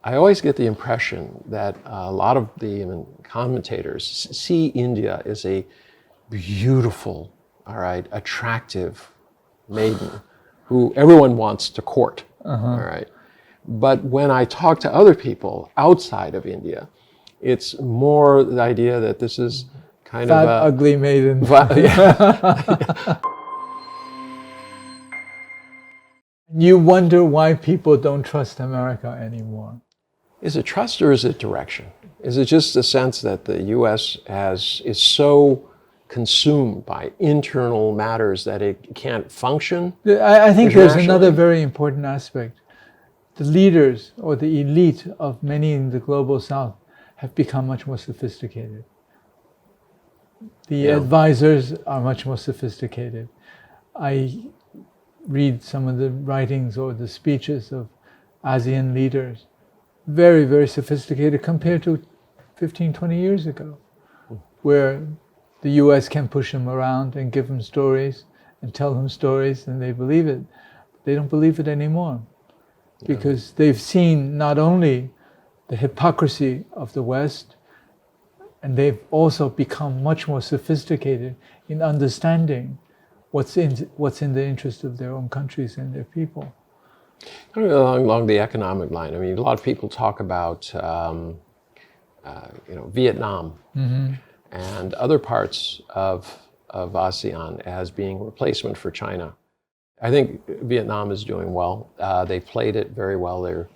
I always get the impression that a lot of the commentators see India as a beautiful, all right, attractive maiden who everyone wants to court, all right. But when I talk to other people outside of India, it's more the idea that this is kind Fat, of a ugly maiden. Yeah. You wonder why people don't trust America anymore. Is it trust or is it direction? Is it just the sense that the U.S. is so consumed by internal matters that it can't function? I think there's another very important aspect. The leaders or the elite of many in the global south have become much more sophisticated. The advisors are much more sophisticated. I read some of the writings or the speeches of ASEAN leaders, very, very sophisticated compared to 15, 20 years ago, where the US can push them around and give them stories and tell them stories and they believe it. They don't believe it anymore because they've seen not only the hypocrisy of the West, and they've also become much more sophisticated in understanding what's in the interest of their own countries and their people. Along the economic line, I mean, a lot of people talk about Vietnam and other parts of ASEAN as being replacement for China. I think Vietnam is doing well. They played it very well. They're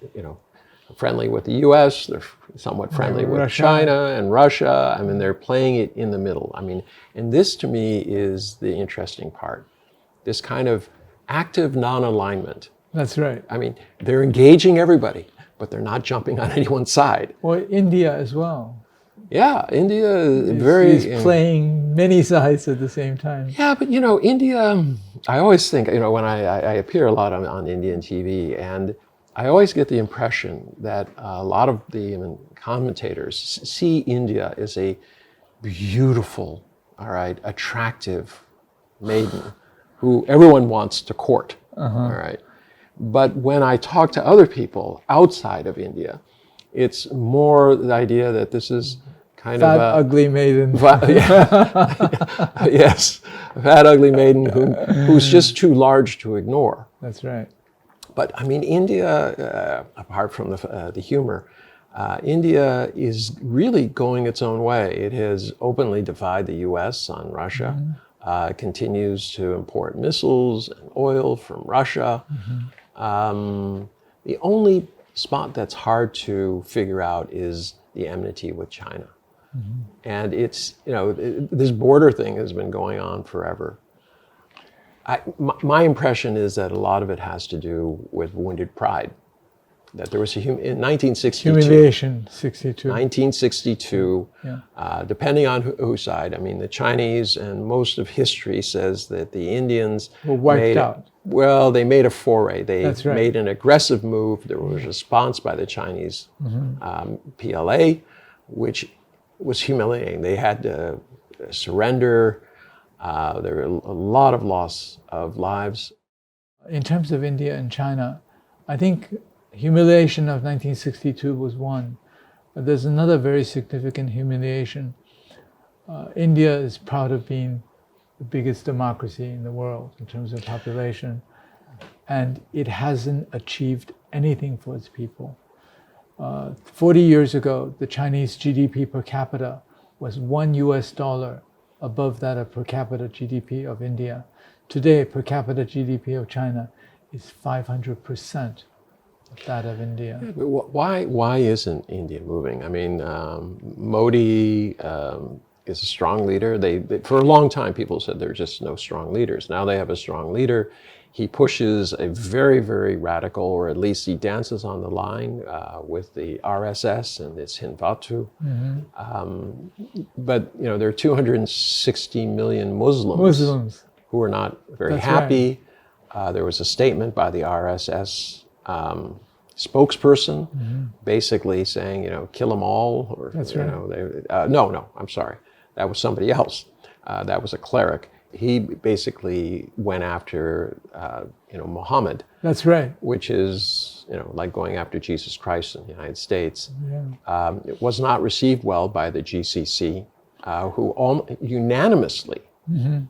friendly with the U.S. They're somewhat friendly with China and Russia. I mean, they're playing it in the middle. I mean, and this to me is the interesting part. This kind of active non-alignment. That's right. I mean, they're engaging everybody, but they're not jumping on anyone's side. Or India as well. Yeah, India is playing many sides at the same time. Yeah, but India, I always think, when I appear a lot on Indian TV, and I always get the impression that a lot of the commentators see India as a beautiful, all right, attractive maiden who everyone wants to court, all right. But when I talk to other people outside of India, it's more the idea that this is kind fat, of a ugly maiden. Yes, a fat, ugly maiden who's just too large to ignore. That's right. But I mean, India, apart from the humor, India is really going its own way. It has openly defied the U.S. on Russia. Continues to import missiles and oil from Russia. The only spot that's hard to figure out is the enmity with China. And it's, this border thing has been going on forever. My impression is that a lot of it has to do with wounded pride. That there was in 1962. Humiliation, 1962, depending on whose side. I mean, the Chinese and most of history says that the Indians were wiped out. Well, they made a foray. They That's right. made an aggressive move. There was a response by the Chinese PLA, which was humiliating. They had to surrender. There were a lot of loss of lives. In terms of India and China, I think humiliation of 1962 was one. But there's another very significant humiliation. India is proud of being the biggest democracy in the world in terms of population, and it hasn't achieved anything for its people. 40 years ago, the Chinese GDP per capita was $1 above that of per capita GDP of India. Today, per capita GDP of China is 500% of that of India. Yeah, but why isn't India moving? I mean, Modi is a strong leader. They for a long time, people said there are just no strong leaders. Now they have a strong leader. He pushes a very, very radical, or at least he dances on the line with the RSS and its Hindutva. But there are 260 million Muslims who are not very happy. Right. There was a statement by the RSS spokesperson, basically saying, kill them all. Or, That's right. No, I'm sorry. That was somebody else. That was a cleric. He basically went after, Muhammad. That's right. Which is, like going after Jesus Christ in the United States. Yeah. It was not received well by the GCC, who unanimously. Mm-hmm.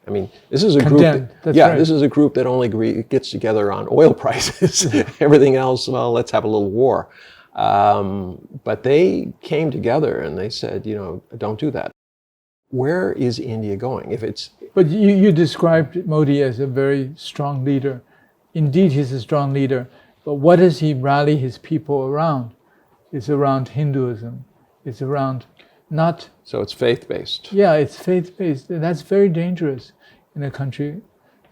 I mean, this is a Condemned. group. That's right. This is a group that only gets together on oil prices. Everything else, well, let's have a little war. But they came together and they said, don't do that. Where is India going? But you described Modi as a very strong leader. Indeed, he's a strong leader. But what does he rally his people around? It's around Hinduism. It's around not... So it's faith-based. Yeah, it's faith-based. And that's very dangerous in a country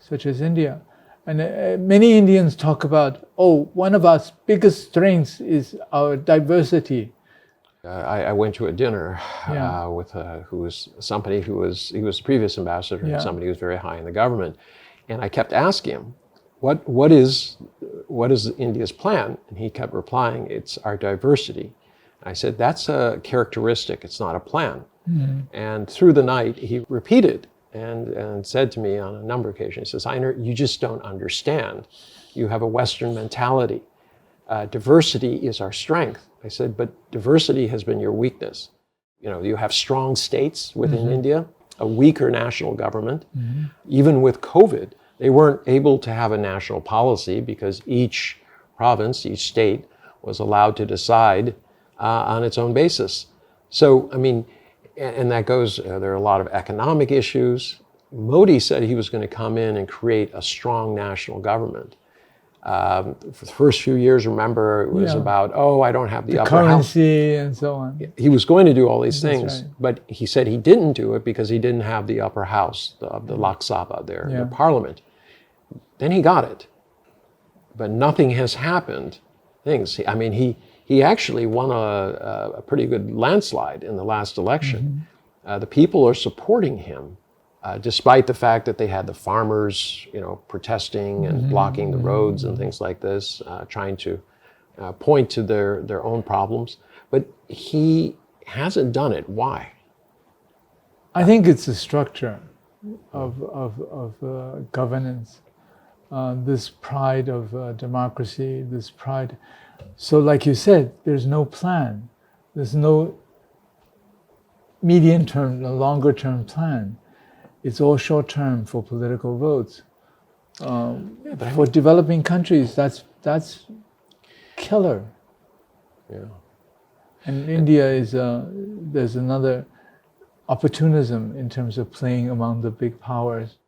such as India. And many Indians talk about, one of our biggest strengths is our diversity. I went to a dinner with he was the previous ambassador and somebody who was very high in the government, and I kept asking him, what is India's plan? And he kept replying, it's our diversity. I said, that's a characteristic, it's not a plan. Mm-hmm. And through the night he repeated and said to me on a number of occasions, he says, Einar, you just don't understand. You have a Western mentality. Diversity is our strength. I said, but diversity has been your weakness. You have strong states within India, a weaker national government. Mm-hmm. Even with COVID, they weren't able to have a national policy because each province, each state was allowed to decide on its own basis. So, I mean, and that goes, there are a lot of economic issues. Modi said he was going to come in and create a strong national government. For the first few years, remember, it was about, I don't have the upper currency house. And so on. He was going to do all these things, right. But he said he didn't do it because he didn't have the upper house, the Lok Sabha, their parliament. Then he got it, but nothing has happened. He actually won a pretty good landslide in the last election. Mm-hmm. The people are supporting him. Despite the fact that they had the farmers, protesting and blocking the roads and things like this, trying to point to their own problems. But he hasn't done it. Why? I think it's the structure of governance, this pride of democracy, this pride. So like you said, there's no plan. There's no medium-term, no longer-term plan. It's all short-term for political votes. For developing countries, that's killer. Yeah. And India there's another opportunism in terms of playing among the big powers.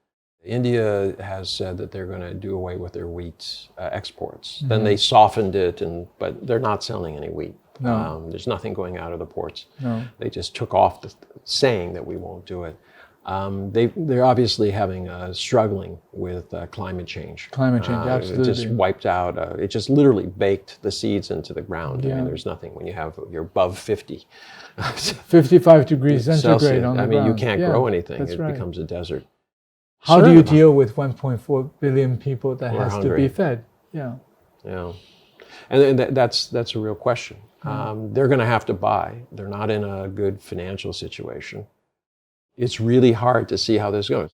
India has said that they're going to do away with their wheat exports. Mm-hmm. Then they softened it, but they're not selling any wheat. No. There's nothing going out of the ports. No. They just took off saying that we won't do it. They're obviously struggling with climate change. Climate change, absolutely. It just wiped out, it just literally baked the seeds into the ground. Yeah. I mean, there's nothing when you're above 50. 55 degrees centigrade on the ground. You can't grow anything. It becomes a desert. How do you deal with 1.4 billion people that has hungry. To be fed? Yeah. Yeah. And that's a real question. They're going to have to buy. They're not in a good financial situation. It's really hard to see how this goes.